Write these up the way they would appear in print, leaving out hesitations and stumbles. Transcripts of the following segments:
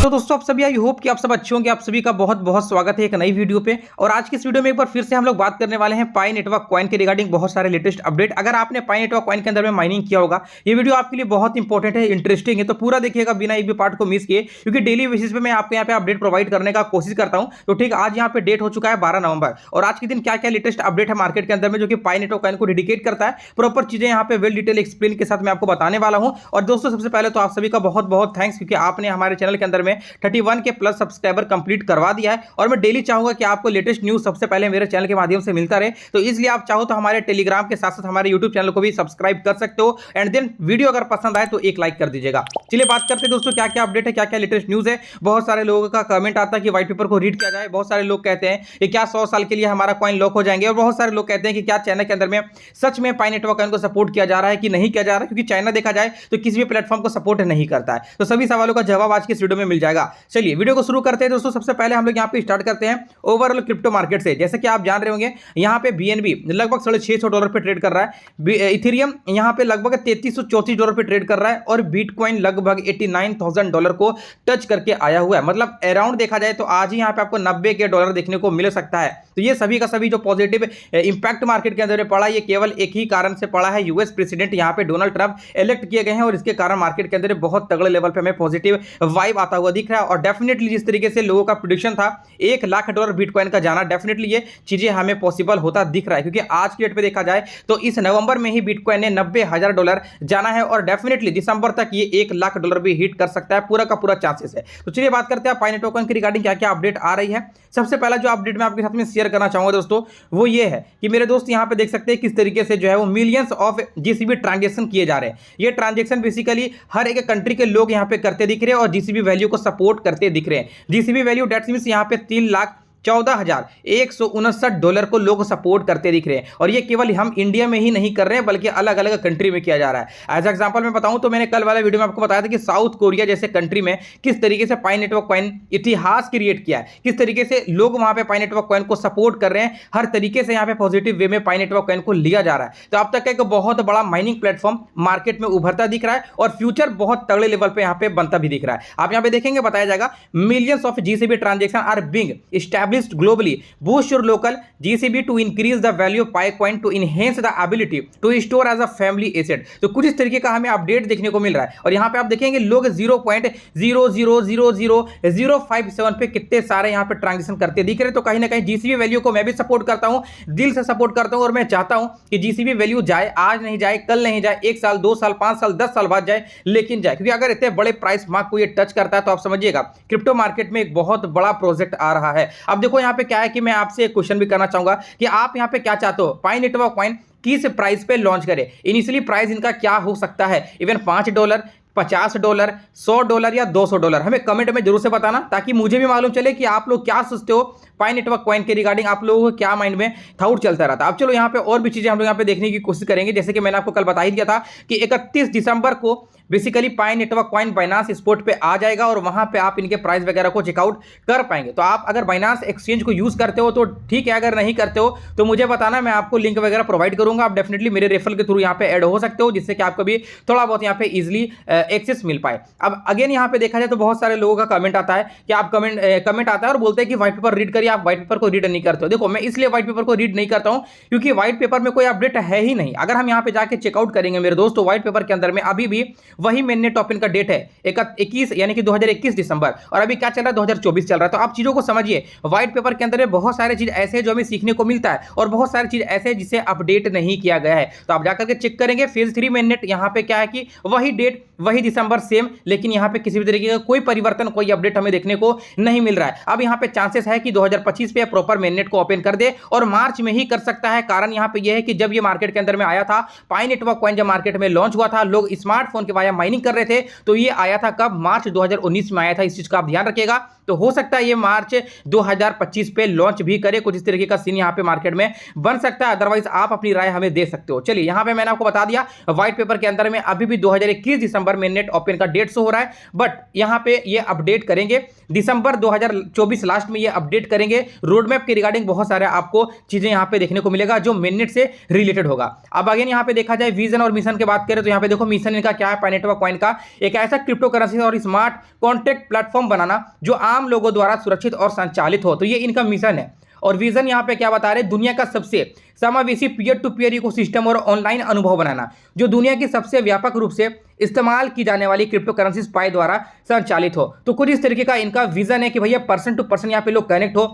तो दोस्तों आप सभी आई होप कि आप सब अच्छे होंगे। आप सभी का बहुत बहुत स्वागत है एक नई वीडियो पे। और आज की इस वीडियो में एक बार फिर से हम लोग बात करने वाले हैं पाई नेटवर्क कॉइन के रिगार्डिंग बहुत सारे लेटेस्ट अपडेट। अगर आपने पाई नेटवर्क कॉइन के अंदर में माइनिंग किया होगा, ये वीडियो आपके लिए बहुत इंपॉर्टेंट है, इंटरेस्टिंग है, तो पूरा देखिएगा बिना एक भी पार्ट को मिस किए, क्योंकि डेली बेसिस पे मैं आपको यहाँ पे अपडेट प्रोवाइड करने का कोशिश करता हूँ। तो ठीक आज यहाँ पे डेट हो चुका है 12 नवंबर, और आज के दिन क्या क्या लेटेस्ट अपडेट है मार्केट के अंदर में जो कि पाई नेटवर्क कॉइन को डेडिकेट करता है, प्रॉपर चीजें यहाँ पे वेल डिटेल एक्सप्लेन के साथ मैं आपको बताने वाला हूँ। और दोस्तों सबसे पहले तो आप सभी का बहुत बहुत थैंक्स, क्योंकि आपने हमारे चैनल के अंदर में 31 के प्लस सब्सक्राइबर कंप्लीट करवा दिया है। और मैं डेली चाहूंगा कि आपको लेटेस्ट न्यूज सबसे पहले मेरे चैनल के माध्यम से मिलता रहे, तो इसलिए आप चाहो तो हमारे टेलीग्राम के साथ साथ हमारे यूट्यूब चैनल को भी सब्सक्राइब कर सकते हो। एंड देन वीडियो अगर पसंद आए तो एक लाइक कर दीजिएगा। चलिए बात करते हैं दोस्तों क्या क्या अपडेट है, क्या क्या लेटेस्ट न्यूज है। बहुत सारे लोगों का कमेंट आता है कि व्हाइट पेपर को रीड किया जाए। बहुत सारे लोग कहते हैं कि क्या 100 साल के लिए हमारा कॉइन लॉक हो जाएंगे, और बहुत सारे लोग कहते हैं कि क्या चाइना के अंदर में सच में पाई नेटवर्क कॉइन को सपोर्ट किया जा रहा है कि नहीं किया जा रहा है, क्योंकि चाइना देखा जाए तो किसी भी प्लेटफॉर्म को सपोर्ट नहीं करता है। तो सभी सवालों का जवाब आज की इस वीडियो में मिल जाएगा। चलिए वीडियो को शुरू करते हैं दोस्तों। सबसे पहले हम लोग यहाँ पे स्टार्ट करते हैं ओवरऑल क्रिप्टो मार्केट से। जैसे कि आप जान रहे होंगे यहाँ पे बीएनबी लगभग $650 पे ट्रेड कर रहा है, इथेरियम यहाँ पे लगभग $3334 पे ट्रेड कर रहा है, और बिटकॉइन लगभग $89,000 को टच करके आया हुआ है। मतलब अराउंड देखा जाए तो आज ही यहाँ पे आपको $90,000 देखने को मिल सकता है। तो ये सभी का सभी जो पॉजिटिव इंपैक्ट मार्केट के अंदर पड़ा, ये केवल एक ही कारण से पड़ा है, यूएस प्रेसिडेंट यहाँ पे डोनाल्ड ट्रंप इलेक्ट किए गए हैं, और इसके कारण मार्केट के अंदर बहुत तगड़े लेवल पे हमें पॉजिटिव वाइब आता हुआ दिख रहा है। और डेफिनेटली जिस तरीके से लोगों का प्रेडिक्शन था $1,00,000 बिटकॉइन का जाना, डेफिनेटली ये चीजें हमें पॉसिबल होता दिख रहा है, क्योंकि आज की डेट पे देखा जाए तो इस नवंबर में ही बिटकॉइन ने $90,000 जाना है, और डेफिनेटली दिसंबर तक ये $1,00,000 भी हिट कर सकता है, पूरा का पूरा चांसेस है। तो चलिए बात करते हैं पाई नेटवर्क कॉइन की रिगार्डिंग क्या क्या अपडेट आ रही है। सबसे पहला जो अपडेट मैं आपके साथ में शेयर करना चाहूंगा दोस्तों, वो ये है कि मेरे दोस्त यहाँ पे देख सकते हैं किस तरीके से जो है वो मिलियंस ऑफ जीसीबी ट्रांजेक्शन किए जा रहे हैं। ये ट्रांजेक्शन बेसिकली हर एक कंट्री के लोग यहाँ पे करते दिख रहे हैं, और जीसीबी वैल्यू को सपोर्ट करते दिख रहे हैं। जीसीबी वैल्यू डेट मींस यहाँ पे $3,14,159 को लोग सपोर्ट करते दिख रहे हैं। और ये केवल हम इंडिया में ही नहीं कर रहे हैं, बल्कि अलग अलग कंट्री में किया जा रहा है। एज एग्जांपल मैं बताऊं तो मैंने कल वाले वीडियो में आपको बताया था कि साउथ कोरिया जैसे कंट्री में किस तरीके से पाई नेटवर्क कॉइन इतिहास क्रिएट किया है, किस तरीके से लोग वहां पे पाई नेटवर्क कॉइन को सपोर्ट कर रहे हैं, हर तरीके से यहाँ पे पॉजिटिव वे में पाई नेटवर्क कॉइन को लिया जा रहा है। तो अब तक एक बहुत बड़ा माइनिंग प्लेटफॉर्म मार्केट में उभरता दिख रहा है, और फ्यूचर बहुत तगड़े लेवल पे यहाँ पे बनता भी दिख रहा है। आप यहाँ पे देखेंगे बताया जाएगा millions of GCB transaction are being established globally, boost your local GCB to increase the value of PiCoin to enhance the ability to store as a family asset। तो कुछ इस तरीके का हमें अपडेट देखने को मिल रहा है। और यहाँ पे आप देखेंगे लोग 0.000057 पे कितने सारे यहाँ पे ट्रांजेक्शन करते दिख रहे हैं। तो कहीं ना कहीं जीसीबी वैल्यू को मैं भी सपोर्ट करता हूँ, दिल से सपोर्ट करता हूँ, और मैं चाहता हूँ कि जीसीबी वैल्यू जाए, आज नहीं जाए, कल नहीं जाए, 1 साल 2 साल 5 साल 10 साल बाद जाए, लेकिन जाए। क्योंकि अगर इतने बड़े प्राइस मार्क को ये टच करता है तो आप समझिएगा क्रिप्टो मार्केट में एक बहुत बड़ा प्रोजेक्ट आ रहा है। अब देखो यहाँ पे क्या है कि मैं आपसे एक क्वेश्चन भी करना चाहूंगा कि आप यहां पे क्या चाहते हो, पाई नेटवर्क कॉइन किस प्राइस पे लॉन्च करे। इनिशियली प्राइस इनका क्या हो सकता है, इवन $5, $50, $100 या $200। हमें कमेंट में जरूर से बताना, ताकि मुझे भी मालूम चले कि आप लोग क्या सोचते हो पाई नेटवर्क कॉइन के रिगार्डिंग, आप लोगों को क्या माइंड में थाउट चलता रहता है। अब चलो यहाँ पे और भी चीजें हम लोग यहाँ पे देखने की कोशिश करेंगे। जैसे कि मैंने आपको कल बता ही दिया था कि 31 दिसंबर को बेसिकली पाई नेटवर्क कॉइन बाइनांस स्पॉट पे आ जाएगा, और वहां पे आप इनके प्राइस वगैरह को चेकआउट कर पाएंगे। तो आप अगर बाइनांस एक्सचेंज को यूज करते हो तो ठीक है, अगर नहीं करते हो तो मुझे बताना, मैं आपको लिंक वगैरह प्रोवाइड करूंगा। आप डेफिनेटली मेरे रेफरल के थ्रू यहाँ पे ऐड हो सकते हो, जिससे कि आपको भी थोड़ा बहुत यहाँ पे इजिली एक्सेस मिल पाए। अब अगेन यहाँ पे देखा जाए तो बहुत सारे लोगों का कमेंट आता है कि आप कमेंट आता है और बोलते हैं कि व्हाइट पेपर रीड करिए, आप व्हाइट पेपर को रीड नहीं करते हो। देखो मैं इसलिए व्हाइट पेपर को रीड नहीं करता हूं क्योंकि व्हाइट पेपर में कोई अपडेट है ही नहीं। अगर हम यहाँ पे जाके चेकआउट करेंगे मेरे दोस्तों, व्हाइट पेपर के अंदर में अभी भी वही मेननेट ओपन का डेट है 21 यानी कि 2021 दिसंबर, और अभी क्या चल रहा है 2024 चल रहा है। तो आप चीजों को समझिए, व्हाइट पेपर के अंदर में बहुत सारे चीज ऐसे हैं जो हमें सीखने को मिलता है, और बहुत सारी चीज ऐसे हैं जिसे अपडेट नहीं किया गया है। तो आप जाकर के चेक करेंगे फेज 3 मेननेट, यहाँ पे क्या है कि वही डेट वही दिसंबर सेम, लेकिन यहाँ पे किसी भी तरीके का कोई परिवर्तन, कोई अपडेट हमें देखने को नहीं मिल रहा है। अब यहाँ पे चांसेस है कि 2025 पे प्रॉपर मेननेट को ओपन कर दे, और मार्च में ही कर सकता है। कारण यहाँ पे यह है कि जब ये मार्केट के अंदर में आया था, पाई नेटवर्क कॉइन जब मार्केट में लॉन्च हुआ था, लोग स्मार्टफोन के वाया माइनिंग कर रहे थे, तो ये आया था कब, मार्च 2019 में आया था। इस चीज का आप ध्यान रखिएगा। तो हो सकता है ये मार्च 2025 पे लॉन्च भी करे, कुछ इस तरीके का सीन यहाँ पे मार्केट में बन सकता है। अदरवाइज आप अपनी राय हमें दे सकते हो। चलिए यहाँ पे मैंने आपको बता दिया व्हाइट पेपर के अंदर में अभी भी 2021 दिसंबर पर मिनट ओपन का डेट शो हो रहा है, बट यहाँ पे ये अपडेट करेंगे दिसंबर 2024 लास्ट में, ये अपडेट करेंगे। रोड मैप के रिगार्डिंग बहुत सारे आपको चीजें यहाँ पे देखने को मिलेगा जो मिनट से रिलेटेड होगा। अब अगेन यहाँ पे देखा जाए विजन और मिशन की बात करें तो यहाँ पे देखो मिशन इनका क्या है, पाई नेटवर्क कॉइन का एक ऐसा क्रिप्टो करेंसी और स्मार्ट कॉन्ट्रैक्ट प्लेटफॉर्म बनाना जो आम लोगों द्वारा सुरक्षित और संचालित हो। तो ये इनका मिशन है। और विजन यहाँ पे क्या बता रहे हैं, दुनिया का सबसे समावेशी पीयर टू पीयर इकोसिस्टम और ऑनलाइन अनुभव बनाना जो दुनिया की सबसे व्यापक रूप से इस्तेमाल की जाने वाली क्रिप्टो करेंसी पाई द्वारा संचालित हो। तो कुछ इस तरीके का इनका विजन है कि भैया पर्सन टू पर्सन यहाँ पे लोग कनेक्ट हो,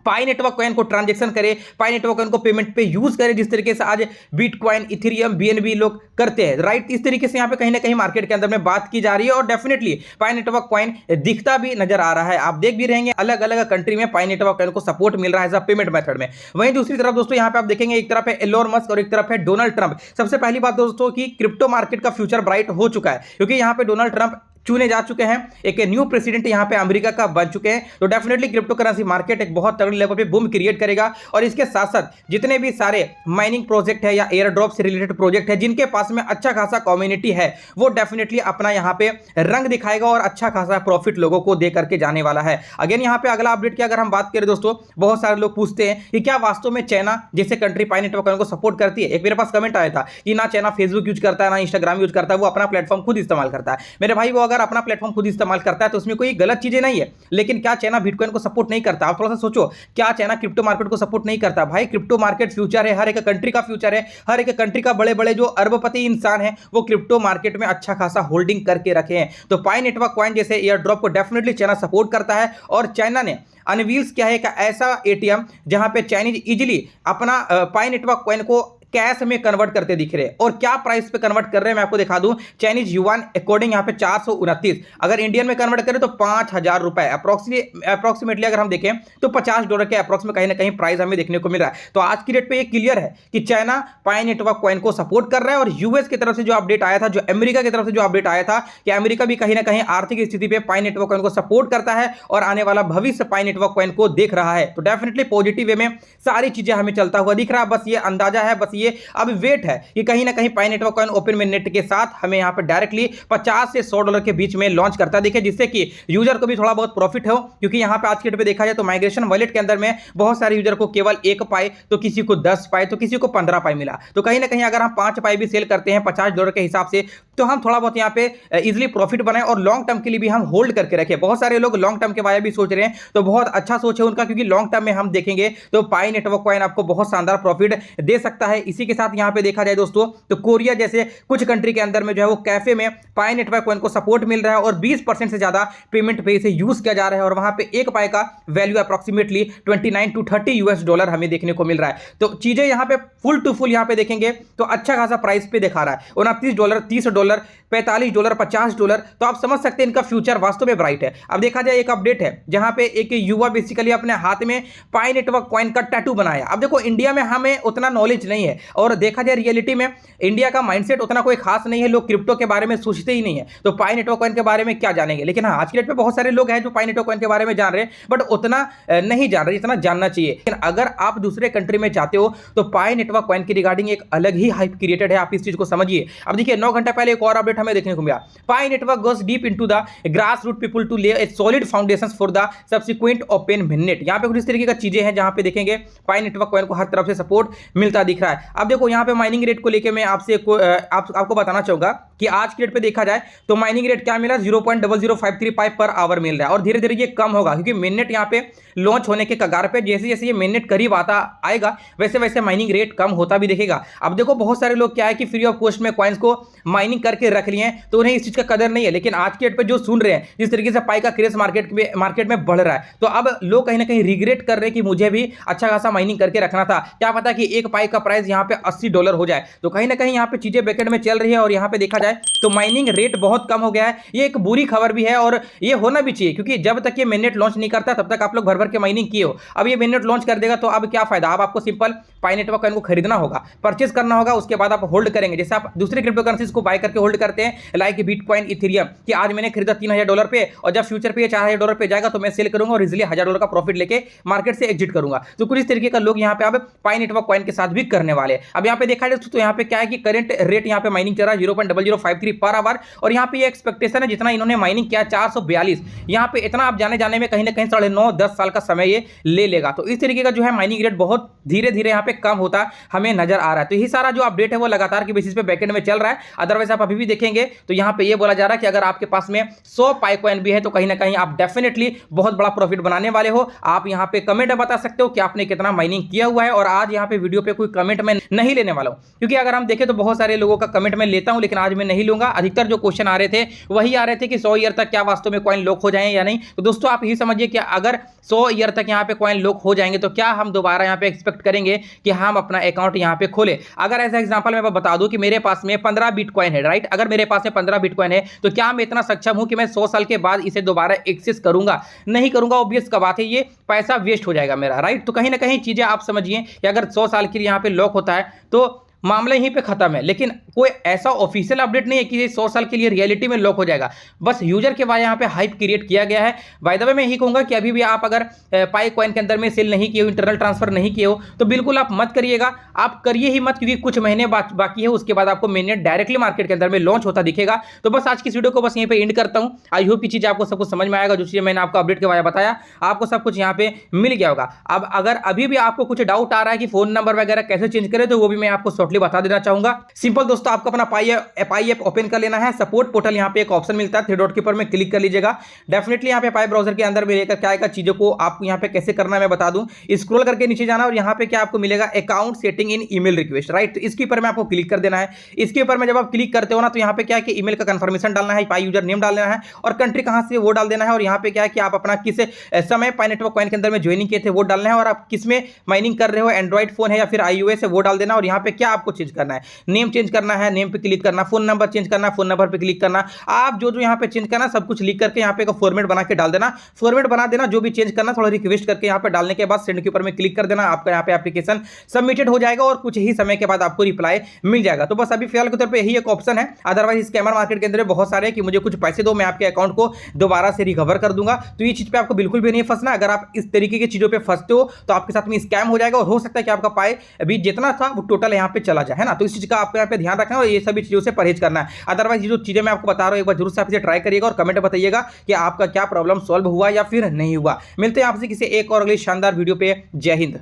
पाई नेटवर्क कॉइन को ट्रांजैक्शन करे, पाई नेटवर्क कॉइन को पेमेंट पे यूज करे, जिस तरीके से आज बिटकॉइन, इथेरियम, बीएनबी लोग करते हैं, राइट। इस तरीके से यहाँ पे कहीं ना कहीं मार्केट के अंदर में बात की जा रही है और डेफिनेटली पाई नेटवर्क कॉइन दिखता भी नजर आ रहा है। आप देख भी रहेंगे अलग अलग कंट्री में पाई नेटवर्क कॉइन को सपोर्ट मिल रहा है पेमेंट मेथड में। वहीं दूसरी तरफ दोस्तों यहाँ पे आप देखेंगे एक तरफ है एलोन मस्क और एक तरफ है डोनाल्ड ट्रंप। सबसे पहली बात दोस्तों की क्रिप्टो मार्केट का फ्यूचर ब्राइट हो चुका है क्योंकि यहाँ पे डोनाल्ड ट्रंप चुने जा चुके हैं, एक न्यू प्रेसिडेंट यहाँ पे अमेरिका का बन चुके हैं। तो डेफिनेटली क्रिप्टो करेंसी मार्केट एक बहुत तगड़े लेवल पे बूम क्रिएट करेगा और इसके साथ साथ जितने भी सारे माइनिंग प्रोजेक्ट है या एयर ड्रॉप से रिलेटेड प्रोजेक्ट है जिनके पास में अच्छा खासा कम्युनिटी है वो डेफिनेटली अपना यहाँ पे रंग दिखाएगा और अच्छा खासा प्रॉफिट लोगों को दे करके जाने वाला है। अगेन यहाँ पे अगला अपडेट की अगर हम बात करें दोस्तों, बहुत सारे लोग पूछते हैं कि क्या वास्तव में चाइना जैसे कंट्री पाई नेटवर्क को सपोर्ट करती है। एक मेरे पास कमेंट आया था कि ना चाइना फेसबुक यूज करता है ना इंस्टाग्राम यूज करता है, वो अपना प्लेटफॉर्म खुद इस्तेमाल करता है। मेरे भाई वो अगर अपना प्लेटफॉर्म खुद इस्तेमाल करता है तो उसमें कोई गलत चीजें नहीं है, लेकिन क्या चाइना बिटकॉइन को सपोर्ट नहीं करता? आप थोड़ा सा सोचो, क्या चाइना क्रिप्टो मार्केट को सपोर्ट नहीं करता? भाई क्रिप्टो मार्केट फ्यूचर है, हर एक कंट्री का फ्यूचर है। हर एक कंट्री का बड़े बड़े जो अरबपति इंसान है वो क्रिप्टो मार्केट में अच्छा खासा होल्डिंग करके रखे हैं। तो पाई नेटवर्क कॉइन जैसे एयर ड्रॉप को डेफिनेटली चाइना सपोर्ट करता है और चाइना ने अनवील्स क्या है एक ऐसा एटीएम जहां पे चाइनीज इजिली अपना पाई नेटवर्क कॉइन को कैश में कन्वर्ट करते दिख रहे हैं। और क्या प्राइस पे कन्वर्ट कर रहे हैं मैं आपको दिखा दूं, चाइनीज युआन अकॉर्डिंग यहाँ पे 429, अगर इंडियन में कन्वर्ट करें तो 5000 रुपए अप्रोक्सीमेटली अगर हम देखें तो $50 के अप्रोक्स में कहीं ना कहीं प्राइस हमें देखने को मिल रहा है। तो आज की डेट पे ये क्लियर है कि चाइना पाई नेटवर्क कॉइन को सपोर्ट कर रहा है और यूएस की तरफ से जो अपडेट आया था, जो अमेरिका की तरफ से जो अपडेट आया था कि अमेरिका भी कहीं ना कहीं आर्थिक स्थिति पे पाई नेटवर्क कॉइन को सपोर्ट करता है और आने वाला भविष्य पाई नेटवर्क कॉइन को देख रहा है। तो डेफिनेटली पॉजिटिव वे में सारी चीजें हमें चलता हुआ दिख रहा है। बस ये अंदाजा है, बस ये अब वेट है कि कहीं ना कहीं पाई नेटवर्क कॉइन ओपन मिनट के साथ हमें यहां पर डायरेक्टली 50 से $100 के बीच में लॉन्च करता दिखे, जिससे कि यूजर को भी थोड़ा बहुत प्रॉफिट हो। क्योंकि यहां पे आज के डेट पे देखा जाए तो माइग्रेशन वॉलेट के अंदर में बहुत सारे यूजर को केवल 1 पाई, तो किसी को 10 पाई, तो किसी को 15 पाई मिला। तो कहीं ना कहीं अगर हम 5 पाई भी सेल करते हैं $50 के हिसाब से तो हम थोड़ा बहुत यहाँ पे इजिली प्रॉफिट बनाए और लॉन्ग टर्म के लिए भी हम होल्ड करके रखें। बहुत सारे लोग लॉन्ग टर्म के बारे में भी सोच रहे हैं, तो बहुत अच्छा सोच है उनका, क्योंकि लॉन्ग टर्म में हम देखेंगे तो पाई नेटवर्क कॉइन आपको बहुत शानदार प्रॉफिट दे सकता है। इसी के साथ यहाँ पे देखा जाए दोस्तों तो कोरिया जैसे कुछ कंट्री के अंदर में जो है वो कैफे में पाई नेटवर्क कॉइन को सपोर्ट मिल रहा है और 20% से ज्यादा पेमेंट पे इसे यूज किया जा रहा है और वहां पे 1 पाई का वैल्यू अप्रोक्सीमेटली $29 to $30 हमें देखने को मिल रहा है। तो चीजें यहाँ पे फुल टू फुल यहाँ पे देखेंगे तो अच्छा खासा प्राइस पे दिखा रहा है, $29, $30, $45, $50। तो आप समझ सकते हैं इनका फ्यूचर वास्तव में ब्राइट है। अब देखा जाए एक अपडेट है जहां पे एक युवा बेसिकली अपने हाथ में पाई नेटवर्क कॉइन का टैटू बनाया। अब देखो इंडिया में हमें उतना नॉलेज नहीं है और देखा जाए रियलिटी में इंडिया का माइंडसेट उतना कोई खास नहीं है, लोग क्रिप्टो के बारे में सोचते ही नहीं है, तो पाई नेटवर्क कॉइन के बारे में क्या जानेंगे। लेकिन हाँ, आज की डेट पे बहुत सारे लोग हैं जो पाई नेटवर्क कॉइन के बारे में जान रहे हैं बट उतना नहीं जान रहे जितना जानना चाहिए। लेकिन अगर आप दूसरे कंट्री में जाते हो तो पाई नेटवर्क कॉइन की रिगार्डिंग एक अलग ही हाइप क्रिएटेड है, आप इस चीज को समझिए। अब देखिए 9 घंटा पहले एक और अपडेट हमें देखने को मिला, Pi network goes deep into the grass root people to lay a solid foundations for the subsequent open mainnet. यहां पे कुछ इस तरीके का चीजें हैं जहां पे देखेंगे पाई नेटवर्क कॉइन को हर तरफ से सपोर्ट मिलता दिख रहा है। अब देखो यहां पे माइनिंग रेट को लेके मैं आपसे आपको बताना चाहूंगा कि आज की डेट पे देखा जाए तो माइनिंग रेट क्या मिला, 0.0053 पाई पर आवर मिल रहा है और धीरे धीरे ये कम होगा क्योंकि मिनट यहाँ पे लॉन्च होने के कगार पे, जैसे जैसे ये मिनट करीब आता आएगा वैसे वैसे माइनिंग रेट कम होता भी दिखेगा। अब देखो बहुत सारे लोग क्या है कि फ्री ऑफ कॉस्ट में कॉइन्स को माइनिंग करके रख लिए हैं तो उन्हें इस चीज का कदर नहीं है। लेकिन आज की डेट पे जो सुन रहे हैं जिस तरीके से पाई का क्रेज मार्केट में बढ़ रहा है, तो अब लोग कहीं ना कहीं रिग्रेट कर रहे हैं कि मुझे भी अच्छा खासा माइनिंग करके रखना था, क्या पता कि 1 पाई का प्राइस यहाँ पे $80 हो जाए। तो कहीं ना कहीं यहाँ पे चीजें बैकेट में चल रही है और यहाँ पे देखा जाए तो माइनिंग रेट बहुत कम हो गया है। ये एक बुरी खबर भी है और ये होना भी चाहिए क्योंकि जब तक ये मिनट लॉन्च नहीं करता तब तक आप लोग भर भर के माइनिंग किए हो। अब ये मिनट लॉन्च कर देगा तो अब क्या फायदा, अब आपको सिंपल पाई नेटवर्क कॉइन को खरीदना होगा, परचेज करना होगा, उसके बाद आप होल्ड करेंगे। जैसे आप दूसरे क्रिप्टो करेंसीज को बाय करके करके होल्ड करते हैं, लाइक बिटकॉइन, इथेरियम, कि आज मैंने खरीदा $3000 पे और जब फ्यूचर पे $4000 पे जाएगा तो मैं सेल करूंगा और इजीली $1000 का प्रॉफिट लेके मार्केट से एग्जिट करूंगा। तो कुछ इस तरीके का लोग यहाँ पे अब पाई नेटवर्क कॉइन के साथ भी करने वाले हैं। अब यहाँ पे देखा जाए तो यहाँ पे क्या है कि करंट रेट यहाँ पे माइनिंग चल रहा है 0.0053 पर आवर, और यहाँ पे ये एक्सपेक्टेशन है जितना इन्होंने माइनिंग किया 442, यहाँ पे इतना आप जाने में कहीं ना कहीं 9.5-10 साल का समय ये ले लेगा। तो इस तरीके का जो है माइनिंग रेट बहुत धीरे धीरे यहाँ पे कम होता हमें नजर आ रहा है। तो यही सारा जो अपडेट है वो लगातार के बेसिस पे बैकएंड में चल रहा है। अदरवाइज आप अभी भी देखेंगे तो यहाँ पे ये बोला जा रहा है कि अगर आपके पास में 100 पाई कॉइन भी है तो कहीं ना कहीं आप डेफिनेटली बहुत बड़ा प्रॉफिट बनाने वाले हो। आप यहाँ पे कमेंट बता सकते हो कि आपने कितना माइनिंग किया हुआ है, और आज यहाँ पे वीडियो पे कोई कमेंट मैं नहीं लेने वाला हूँ, क्योंकि अगर हम देखें तो बहुत सारे लोगों का कमेंट मैं लेता हूँ, लेकिन आज मैं नहीं लूंगा। अधिकतर जो क्वेश्चन आ रहे थे वही आ रहे थे कि 100 ईयर तक क्या वास्तव में कॉइन लॉक हो जाए या नहीं। तो दोस्तों आप यही समझिए कि अगर 100 ईयर तक यहाँ पे कॉइन लॉक हो जाएंगे तो क्या हम दोबारा यहाँ पे एक्सपेक्ट करेंगे कि हम अपना अकाउंट यहाँ पे खोले। अगर ऐसा एग्जांपल मैं बता दूं कि मेरे पास में 15 बिटकॉइन है, राइट, अगर मेरे पास में 15 बिटकॉइन है तो क्या मैं इतना सक्षम हूं कि मैं 100 साल के बाद इसे दोबारा एक्सेस करूंगा? नहीं करूंगा। ऑब्वियस का बात है, ये पैसा वेस्ट हो जाएगा मेरा, राइट। तो कहीं ना कहीं चीजें आप समझिए कि अगर 100 साल के लिए यहाँ पे लॉक होता है तो मामला यहीं पे खत्म है, लेकिन कोई ऐसा ऑफिशियल अपडेट नहीं है कि ये 100 साल के लिए रियलिटी में लॉक हो जाएगा। बस यूजर के बाद यहाँ पे हाइप क्रिएट किया गया है। बाय द वे मैं यही कहूंगा कि अभी भी आप अगर पाई कॉइन के अंदर में सेल नहीं किए हो, इंटरनल ट्रांसफर नहीं किए हो, तो बिल्कुल आप मत करिएगा। आप करिए ही मत, क्योंकि कुछ महीने बाकी है, उसके बाद आपको मेननेट डायरेक्टली मार्केट के अंदर में लॉन्च होता दिखेगा। तो बस आज की वीडियो को बस यहीं पे एंड करता हूँ। आई होप की चीज़ आपको सब कुछ समझ में आएगा। जो चीज़ें मैंने आपको अपडेट के बारे में बताया, आपको सब कुछ यहाँ पे मिल गया होगा। अब अगर अभी भी आपको कुछ डाउट आ रहा है कि फोन नंबर वगैरह कैसे चेंज करें, तो वो भी मैं आपको शॉर्टली बता देना चाहूंगा। सिंपल दोस्तों, आपको अपना पाई ऐप ओपन कर लेना है। सपोर्ट पोर्टल यहाँ पे एक ऑप्शन मिलता है, 3 डॉट के ऊपर में क्लिक कर लीजिएगा। डेफिनेटली यहाँ पे पाई ब्राउजर के अंदर में लेकर क्या आएगा, चीजों को आपको यहाँ पे कैसे करना है मैं बता दूं। स्क्रॉल करके नीचे जाना और यहाँ पे क्या आपको मिलेगा, account setting in email request, right. तो इसके ऊपर में आपको क्लिक कर देना है। इसके ऊपर में जब आप क्लिक करते हो ना, तो यहाँ पे क्या है कि ईमेल का कंफर्मेशन डालना है, पाई यूजर नेम डालना है और कंट्री कहाँ से वो डाल देना है। और यहाँ पे क्या है कि आप अपना किस समय पाई नेटवर्क कॉइन के अंदर में ज्वाइनिंग किए थे वो डालना है, और आप किस में माइनिंग कर रहे हो, एंड्रॉइड फोन है या फिर iOS है वो डाल देना। और यहाँ पे क्या आपको चेंज करना है, नेम चेंज करना है, नेम पे क्लिक करना, फोन नंबर चेंज करना, फोन नंबर पे क्लिक करना। आप जो यहाँ पे चेंज करना सब कुछ लिख करके यहाँ पे एक फॉर्मेट बना के डाल देना। फॉर्मेट बना देना, जो भी चेंज करना थोड़ा रिक्वेस्ट करके यहाँ पे डालने के बाद सेंड के ऊपर में क्लिक कर देना। आपका यहाँ पे एप्लीकेशन सबमिटेड हो जाएगा और कुछ ही समय के बाद आपको रिप्लाई मिल जाएगा। तो बस अभी फिलहाल के तौर पे यही एक ऑप्शन है। अदरवाइज स्कैमर मार्केट के अंदर बहुत सारे कि मुझे कुछ पैसे दो, मैं आपके अकाउंट को दोबारा से रिकवर कर दूंगा। तो ये चीज पे आपको बिल्कुल भी नहीं फंसना। अगर आप इस तरीके की चीजों पे फंसते हो तो आपके साथ में स्कैम हो जाएगा और हो सकता है कि आपका पाई अभी जितना था वो टोटल यहाँ पे चला जाए, है ना। तो इस चीज का आपको यहाँ पे ध्यान रखना है और ये सभी चीजों से परहेज करना है। अदरवाइज ये जो चीजें मैं आपको बता रहा हूं, एक बार जरूर से आप इसे ट्राई करिएगा और कमेंट बताइएगा कि आपका क्या प्रॉब्लम सॉल्व हुआ या फिर नहीं हुआ। मिलते हैं आपसे किसी एक और अगली शानदार वीडियो पे। जय हिंद।